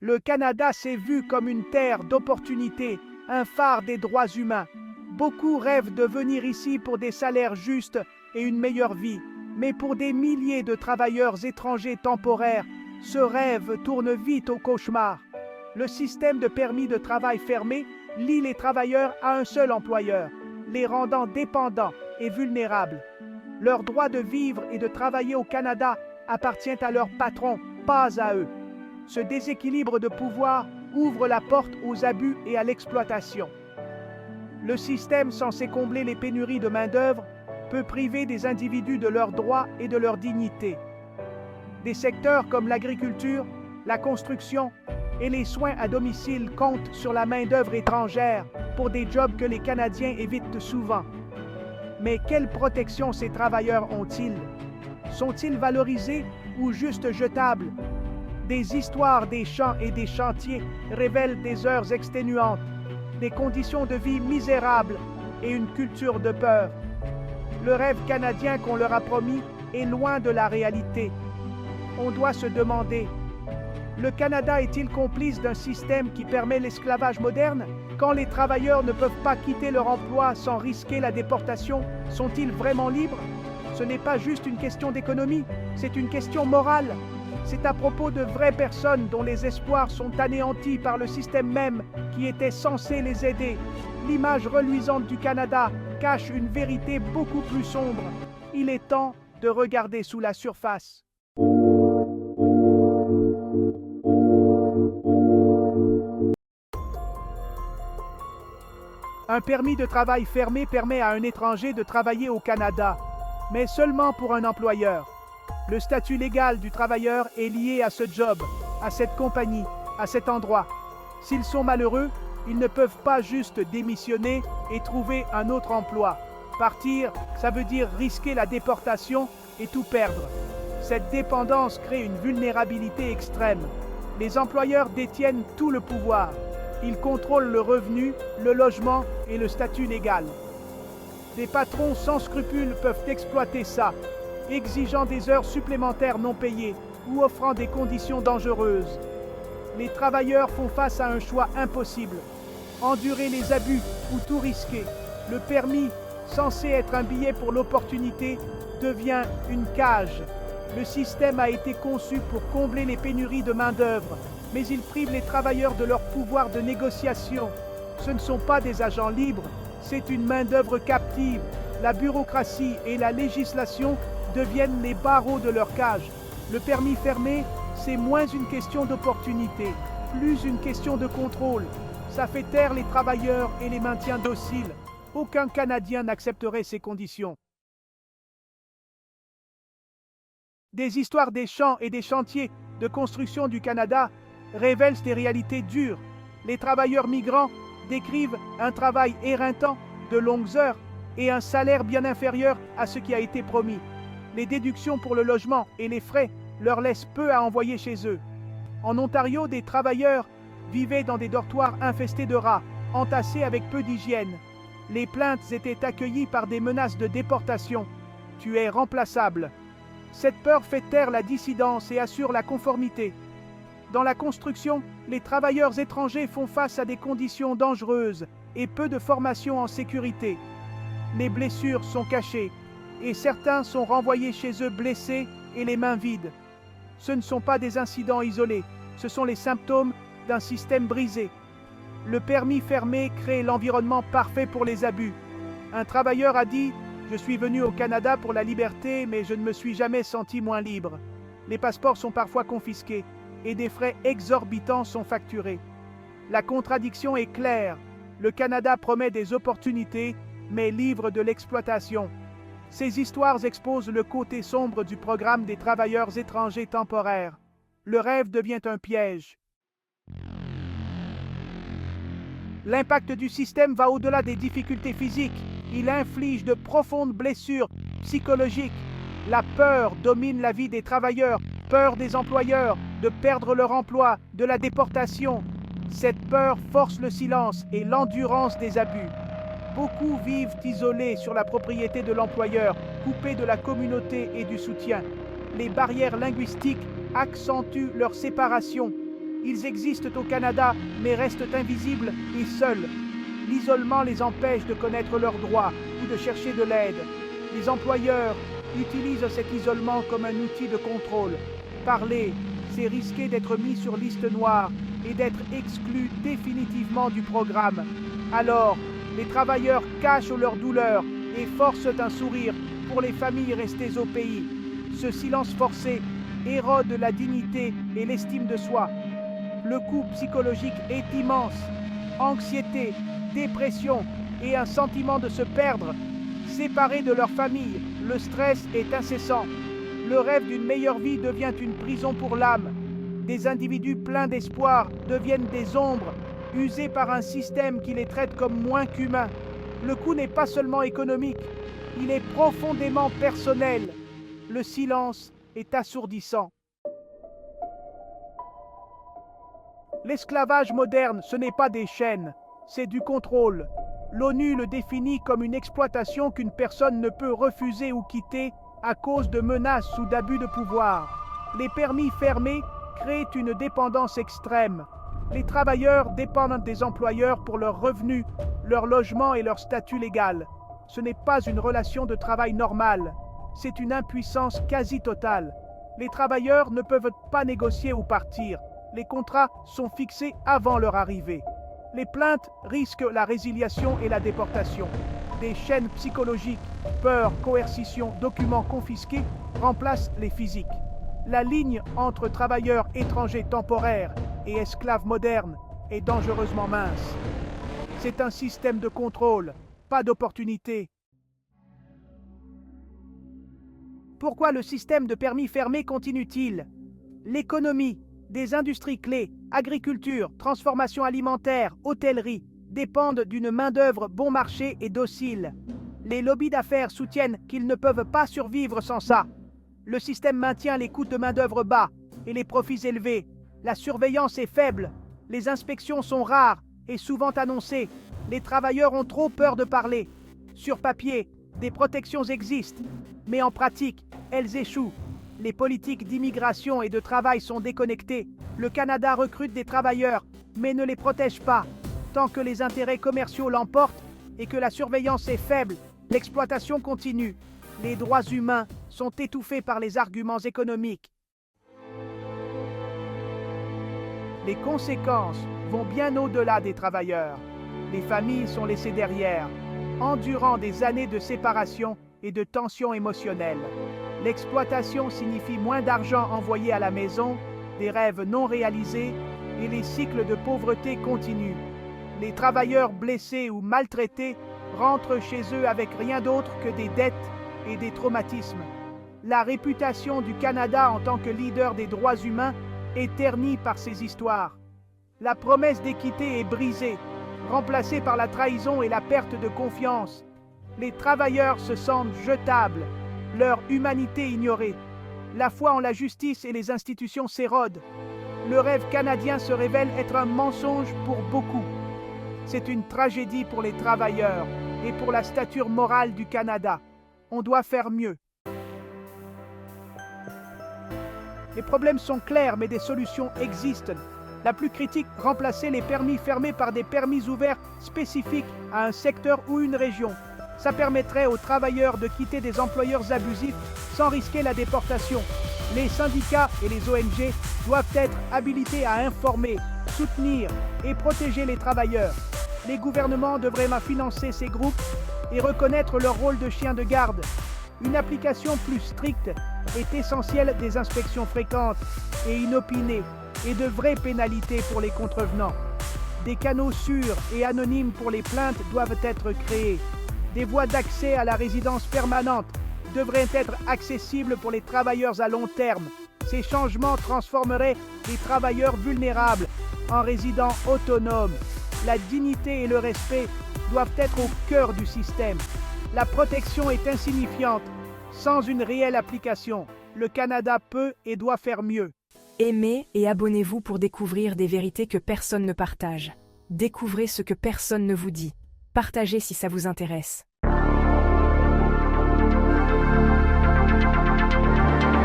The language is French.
Le Canada s'est vu comme une terre d'opportunités, un phare des droits humains. Beaucoup rêvent de venir ici pour des salaires justes et une meilleure vie. Mais pour des milliers de travailleurs étrangers temporaires, ce rêve tourne vite au cauchemar. Le système de permis de travail fermé lie les travailleurs à un seul employeur, les rendant dépendants et vulnérables. Leur droit de vivre et de travailler au Canada appartient à leur patron, pas à eux. Ce déséquilibre de pouvoir ouvre la porte aux abus et à l'exploitation. Le système censé combler les pénuries de main-d'œuvre peut priver des individus de leurs droits et de leur dignité. Des secteurs comme l'agriculture, la construction et les soins à domicile comptent sur la main-d'œuvre étrangère pour des jobs que les Canadiens évitent souvent. Mais quelle protection ces travailleurs ont-ils? Sont-ils valorisés ou juste jetables? Des histoires des champs et des chantiers révèlent des heures exténuantes, des conditions de vie misérables et une culture de peur. Le rêve canadien qu'on leur a promis est loin de la réalité. On doit se demander, le Canada est-il complice d'un système qui permet l'esclavage moderne? Quand les travailleurs ne peuvent pas quitter leur emploi sans risquer la déportation, sont-ils vraiment libres? Ce n'est pas juste une question d'économie, c'est une question morale. C'est à propos de vraies personnes dont les espoirs sont anéantis par le système même qui était censé les aider. L'image reluisante du Canada cache une vérité beaucoup plus sombre. Il est temps de regarder sous la surface. Un permis de travail fermé permet à un étranger de travailler au Canada, mais seulement pour un employeur. Le statut légal du travailleur est lié à ce job, à cette compagnie, à cet endroit. S'ils sont malheureux, ils ne peuvent pas juste démissionner et trouver un autre emploi. Partir, ça veut dire risquer la déportation et tout perdre. Cette dépendance crée une vulnérabilité extrême. Les employeurs détiennent tout le pouvoir. Ils contrôlent le revenu, le logement et le statut légal. Des patrons sans scrupules peuvent exploiter ça, exigeant des heures supplémentaires non payées ou offrant des conditions dangereuses. Les travailleurs font face à un choix impossible. Endurer les abus ou tout risquer. Le permis, censé être un billet pour l'opportunité, devient une cage. Le système a été conçu pour combler les pénuries de main-d'œuvre, mais il prive les travailleurs de leur pouvoir de négociation. Ce ne sont pas des agents libres, c'est une main-d'œuvre captive. La bureaucratie et la législation deviennent les barreaux de leur cage. Le permis fermé, c'est moins une question d'opportunité, plus une question de contrôle. Ça fait taire les travailleurs et les maintient dociles. Aucun Canadien n'accepterait ces conditions. Des histoires des champs et des chantiers de construction du Canada révèlent des réalités dures. Les travailleurs migrants décrivent un travail éreintant, de longues heures et un salaire bien inférieur à ce qui a été promis. Les déductions pour le logement et les frais leur laissent peu à envoyer chez eux. En Ontario, des travailleurs vivaient dans des dortoirs infestés de rats, entassés avec peu d'hygiène. Les plaintes étaient accueillies par des menaces de déportation. Tu es remplaçable. Cette peur fait taire la dissidence et assure la conformité. Dans la construction, les travailleurs étrangers font face à des conditions dangereuses et peu de formation en sécurité. Les blessures sont cachées et certains sont renvoyés chez eux blessés et les mains vides. Ce ne sont pas des incidents isolés, ce sont les symptômes d'un système brisé. Le permis fermé crée l'environnement parfait pour les abus. Un travailleur a dit « Je suis venu au Canada pour la liberté, mais je ne me suis jamais senti moins libre. » Les passeports sont parfois confisqués et des frais exorbitants sont facturés. La contradiction est claire. Le Canada promet des opportunités, mais livre de l'exploitation. Ces histoires exposent le côté sombre du programme des travailleurs étrangers temporaires. Le rêve devient un piège. L'impact du système va au-delà des difficultés physiques. Il inflige de profondes blessures psychologiques. La peur domine la vie des travailleurs, peur des employeurs, de perdre leur emploi, de la déportation. Cette peur force le silence et l'endurance des abus. Beaucoup vivent isolés sur la propriété de l'employeur, coupés de la communauté et du soutien. Les barrières linguistiques accentuent leur séparation. Ils existent au Canada, mais restent invisibles et seuls. L'isolement les empêche de connaître leurs droits ou de chercher de l'aide. Les employeurs utilisent cet isolement comme un outil de contrôle. Parler, c'est risquer d'être mis sur liste noire et d'être exclus définitivement du programme. Alors, les travailleurs cachent leur douleur et forcent un sourire pour les familles restées au pays. Ce silence forcé érode la dignité et l'estime de soi. Le coût psychologique est immense. Anxiété, dépression et un sentiment de se perdre. Séparés de leur famille, le stress est incessant. Le rêve d'une meilleure vie devient une prison pour l'âme. Des individus pleins d'espoir deviennent des ombres, usés par un système qui les traite comme moins qu'humains. Le coût n'est pas seulement économique, il est profondément personnel. Le silence est assourdissant. L'esclavage moderne, ce n'est pas des chaînes, c'est du contrôle. L'ONU le définit comme une exploitation qu'une personne ne peut refuser ou quitter à cause de menaces ou d'abus de pouvoir. Les permis fermés créent une dépendance extrême. Les travailleurs dépendent des employeurs pour leurs revenus, leur logement et leur statut légal. Ce n'est pas une relation de travail normale, c'est une impuissance quasi totale. Les travailleurs ne peuvent pas négocier ou partir. Les contrats sont fixés avant leur arrivée. Les plaintes risquent la résiliation et la déportation. Des chaînes psychologiques, peur, coercition, documents confisqués remplacent les physiques. La ligne entre travailleurs étrangers temporaires et esclaves modernes est dangereusement mince. C'est un système de contrôle, pas d'opportunité. Pourquoi le système de permis fermé continue-t-il? L'économie, des industries clés, agriculture, transformation alimentaire, hôtellerie, dépendent d'une main-d'œuvre bon marché et docile. Les lobbies d'affaires soutiennent qu'ils ne peuvent pas survivre sans ça. Le système maintient les coûts de main-d'œuvre bas et les profits élevés. La surveillance est faible, les inspections sont rares et souvent annoncées. Les travailleurs ont trop peur de parler. Sur papier, des protections existent, mais en pratique, elles échouent. Les politiques d'immigration et de travail sont déconnectées. Le Canada recrute des travailleurs, mais ne les protège pas. Tant que les intérêts commerciaux l'emportent et que la surveillance est faible, l'exploitation continue. Les droits humains sont étouffés par les arguments économiques. Les conséquences vont bien au-delà des travailleurs. Les familles sont laissées derrière, endurant des années de séparation et de tensions émotionnelles. L'exploitation signifie moins d'argent envoyé à la maison, des rêves non réalisés et les cycles de pauvreté continuent. Les travailleurs blessés ou maltraités rentrent chez eux avec rien d'autre que des dettes et des traumatismes. La réputation du Canada en tant que leader des droits humains est ternie par ces histoires. La promesse d'équité est brisée, remplacée par la trahison et la perte de confiance. Les travailleurs se sentent jetables, leur humanité ignorée. La foi en la justice et les institutions s'érodent. Le rêve canadien se révèle être un mensonge pour beaucoup. C'est une tragédie pour les travailleurs et pour la stature morale du Canada. On doit faire mieux. Les problèmes sont clairs, mais des solutions existent. La plus critique, remplacer les permis fermés par des permis ouverts spécifiques à un secteur ou une région. Ça permettrait aux travailleurs de quitter des employeurs abusifs sans risquer la déportation. Les syndicats et les ONG doivent être habilités à informer, soutenir et protéger les travailleurs. Les gouvernements devraient financer ces groupes et reconnaître leur rôle de chien de garde. Une application plus stricte est essentielle, des inspections fréquentes et inopinées et de vraies pénalités pour les contrevenants. Des canaux sûrs et anonymes pour les plaintes doivent être créés. Des voies d'accès à la résidence permanente devraient être accessibles pour les travailleurs à long terme. Ces changements transformeraient les travailleurs vulnérables en résidents autonomes. La dignité et le respect doivent être au cœur du système. La protection est insignifiante. Sans une réelle application, le Canada peut et doit faire mieux. Aimez et abonnez-vous pour découvrir des vérités que personne ne partage. Découvrez ce que personne ne vous dit. Partagez si ça vous intéresse.